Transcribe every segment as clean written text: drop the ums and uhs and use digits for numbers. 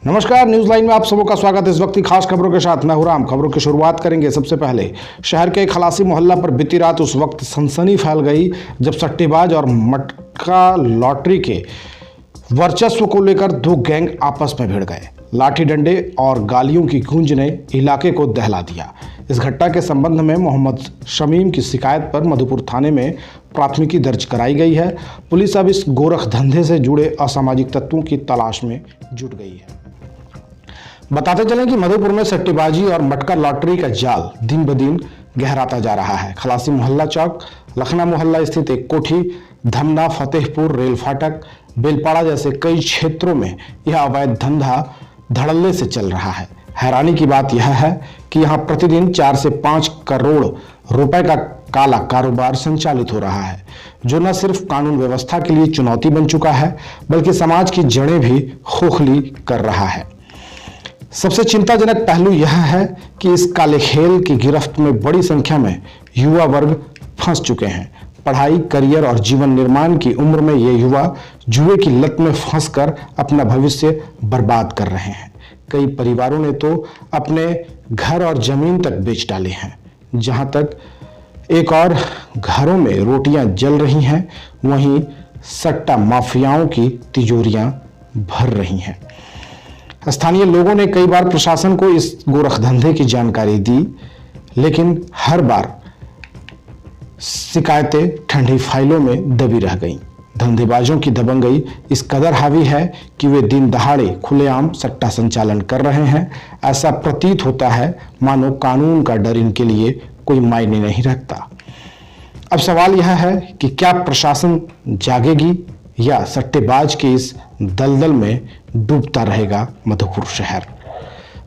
नमस्कार, news line में आप सबों का स्वागत है। इस वक्त की खास खबरों के साथ मैं हूं राम। खबरों की शुरुआत करेंगे। सबसे पहले शहर के खलासी मोहल्ला पर बीती रात उस वक्त सनसनी फैल गई जब सट्टेबाज और मटका लॉटरी के वर्चस्व को लेकर दो गैंग आपस में भिड़ गए। लाठी डंडे और गालियों की गूंज ने इलाके को दहला दिया। इस घटना के संबंध में मोहम्मद शमीम की शिकायत पर मधुपुर थाने में प्राथमिकी दर्ज कराई गई है। पुलिस अब इस गोरख धंधे से जुड़े असामाजिक तत्वों की तलाश में जुट गई है। बताते चलें कि मधुपुर में सट्टेबाजी और मटका लॉटरी का जाल दिन ब दिन गहराता जा रहा है। खलासी मोहल्ला चौक, लखना मोहल्ला स्थित एक कोठी, धमना, फतेहपुर, रेल फाटक, बेलपाड़ा जैसे कई क्षेत्रों में यह अवैध धंधा धड़ल्ले से चल रहा है। हैरानी की बात यह है कि यहाँ प्रतिदिन 4 से 5 करोड़ रुपए का काला कारोबार संचालित हो रहा है, जो न सिर्फ कानून व्यवस्था के लिए चुनौती बन चुका है बल्कि समाज की जड़ें भी खोखली कर रहा है। सबसे चिंताजनक पहलू यह है कि इस काले खेल की गिरफ्त में बड़ी संख्या में युवा वर्ग फंस चुके हैं। पढ़ाई, करियर और जीवन निर्माण की उम्र में ये युवा जुए की लत में फंसकर अपना भविष्य बर्बाद कर रहे हैं। कई परिवारों ने तो अपने घर और जमीन तक बेच डाले हैं। जहां तक एक और घरों में रोटियां जल रही हैं, वहीं सट्टा माफियाओं की तिजोरियां भर रही हैं। स्थानीय लोगों ने कई बार प्रशासन को इस गोरख धंधे की जानकारी दी, लेकिन हर बार शिकायतें ठंडी फाइलों में दबी रह गईं। धंधेबाजों की दबंगई इस कदर हावी है कि वे दिन दहाड़े खुलेआम सट्टा संचालन कर रहे हैं। ऐसा प्रतीत होता है मानो कानून का डर इनके लिए कोई मायने नहीं रखता। अब सवाल यह है कि क्या प्रशासन जागेगी या सट्टेबाज के इस दलदल में डूबता रहेगा मधुपुर शहर।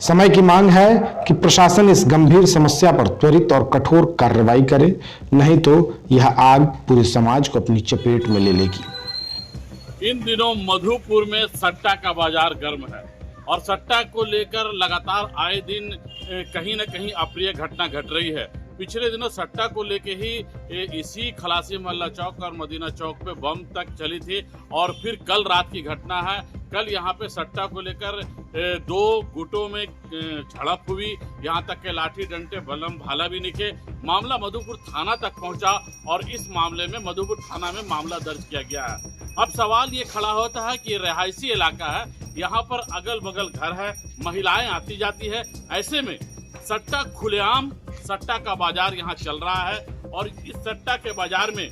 समय की मांग है कि प्रशासन इस गंभीर समस्या पर त्वरित और कठोर कार्रवाई करे, नहीं तो यह आग पूरे समाज को अपनी चपेट में ले लेगी। इन दिनों मधुपुर में सट्टा का बाजार गर्म है और सट्टा को लेकर लगातार आए दिन कहीं न कहीं अप्रिय घटना घट रही है। पिछले दिनों सट्टा को लेके ही इसी खलासी मोहल्ला चौक और मदीना चौक पे बम तक चली थी और फिर कल रात की घटना है। कल यहाँ पे सट्टा को लेकर 2 गुटों में झड़प हुई, यहाँ तक के लाठी डंडे बलम भाला भी निके। मामला मधुपुर थाना तक पहुंचा और इस मामले में मधुपुर थाना में मामला दर्ज किया गया है। अब सवाल ये खड़ा होता है कि ये रिहायशी इलाका है, यहाँ पर अगल बगल घर है, महिलाएं आती जाती है। ऐसे में सट्टा खुलेआम सट्टा का बाजार यहाँ चल रहा है और इस सट्टा के बाजार में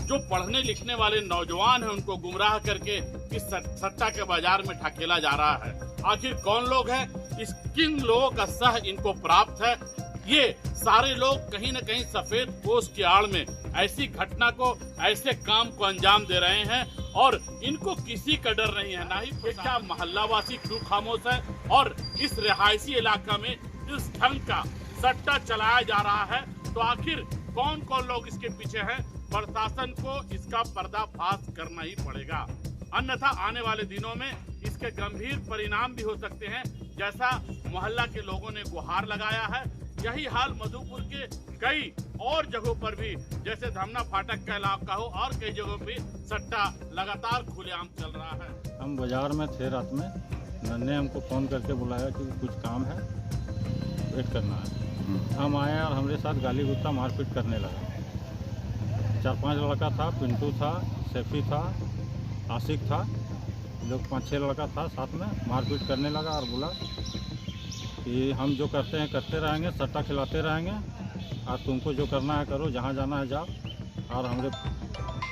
जो पढ़ने लिखने वाले नौजवान हैं उनको गुमराह करके इस सट्टा के बाजार में ढकेला जा रहा है। आखिर कौन लोग हैं, इस किन लोगों का सह इनको प्राप्त है? ये सारे लोग कहीं न कहीं सफेद पोश की आड़ में ऐसी घटना को, ऐसे काम को अंजाम दे रहे हैं और इनको किसी का डर नहीं है। ना ही क्या मोहल्ला वासी क्यों खामोश है और इस रिहायशी इलाका में इस ढंग का सट्टा चलाया जा रहा है, तो आखिर कौन कौन लोग इसके पीछे हैं? प्रशासन को इसका पर्दाफाश करना ही पड़ेगा, अन्यथा आने वाले दिनों में इसके गंभीर परिणाम भी हो सकते हैं। जैसा मोहल्ला के लोगों ने गुहार लगाया है, यही हाल मधुपुर के कई और जगहों पर भी, जैसे धमना फाटक का इलाका हो और कई जगहों पे सट्टा लगातार खुलेआम चल रहा है। हम बाजार में थे रात में, नन्हे हमको फोन करके बुलाया कि कुछ काम है, वेट करना है। हम आए और हमारे साथ गाली गुस्सा मारपीट करने लगा। 4-5 लड़का था, पिंटू था, सैफी था, आशिक था, लोग 5-6 लड़का था साथ में। मारपीट करने लगा और बोला कि हम जो करते हैं करते रहेंगे, सट्टा खिलाते रहेंगे और तुमको जो करना है करो, जहाँ जाना है जाओ। और हमारे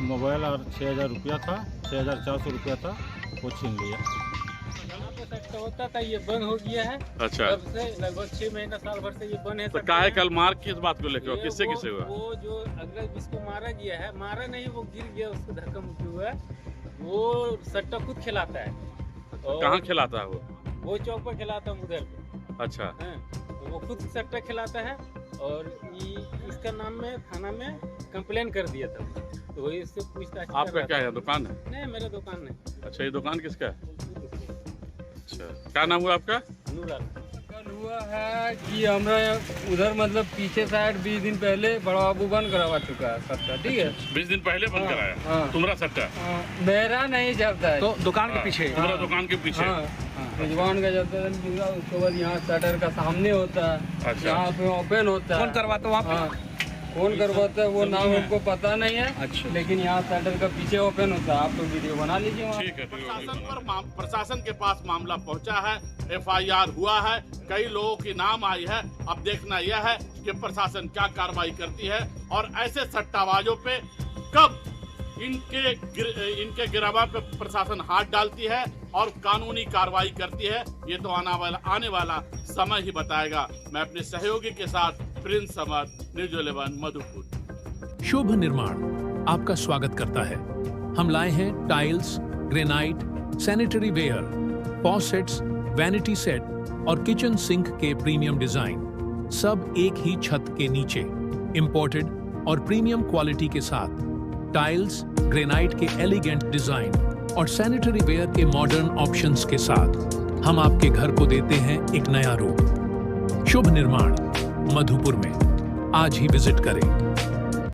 मोबाइल और 6,000 रुपया था, 6,400 रुपया था, वो छीन लिया। सट्टा होता था, ये बंद हो गया है। अच्छा, तब से लगभग 6 महीना साल भर से ये बंद है। तो काहे कल मार किस बात को लेकर, किससे किससे हुआ? वो जो अगला जिसको मारा गया है, मारा नहीं, वो गिर गया, उसको धक्का मुक्की हुआ। वो सट्टा खुद खिलाता है। कहाँ खिलाता है वो चौक पर खिलाता है, उधर पे। अच्छा, तो वो खुद सट्टा खिलाता है और इसका नाम में थाना में कंप्लेन कर दिया था। तो वही इससे पूछताछ। आपका क्या है, दुकान है? नहीं, मेरा दुकान नहीं। अच्छा, ये दुकान किसका है? अच्छा, क्या नाम हुआ आपका? नूराल। हुआ है कि हमारा उधर मतलब पीछे साइड 20 दिन पहले बड़ा बाबू बंद करवा चुका है सट्टा, ठीक है। 20 दिन पहले बंद हाँ, कराया हाँ। तुम्हारा सट्टा? मेरा नहीं चलता है, तो दुकान के पीछे तुम्हारा दुकान के पीछे? रिजवान का चलता है पूरा। उसके बाद यहाँ शटर का सामने होता है, अच्छा। यहाँ पे ओपन होता है। कौन करवाता वहाँ पे? हाँ, कौन करवाता है वो नाम हमको पता नहीं है, अच्छा। लेकिन यहाँ शटर का पीछे ओपन होता है। आप लोग वीडियो बना लीजिए वहाँ। ठीक है। प्रशासन के पास मामला पहुंचा है, FIR हुआ है, कई लोगों की नाम आई है। अब देखना यह है कि प्रशासन क्या कार्रवाई करती है और ऐसे सट्टाबाजों पे कब इनके गिरफ्तार पे प्रशासन हाथ डालती है और कानूनी कार्रवाई करती है। ये तो आने वाला समय ही बताएगा। मैं अपने सहयोगी के साथ प्रिंस समद, न्यूज़ 11 मधुपुर। शुभ निर्माण आपका स्वागत करता है। हम लाए हैं tiles, granite, sanitary ware, faucets, vanity set और किचन सिंक के प्रीमियम डिजाइन, सब एक ही छत के नीचे, इंपोर्टेड और प्रीमियम क्वालिटी के साथ। टाइल्स, ग्रेनाइट के एलिगेंट डिजाइन और सैनिटरी वेयर के मॉडर्न ऑप्शंस के साथ हम आपके घर को देते हैं एक नया रूप। शुभ निर्माण मधुपुर में आज ही विजिट करें।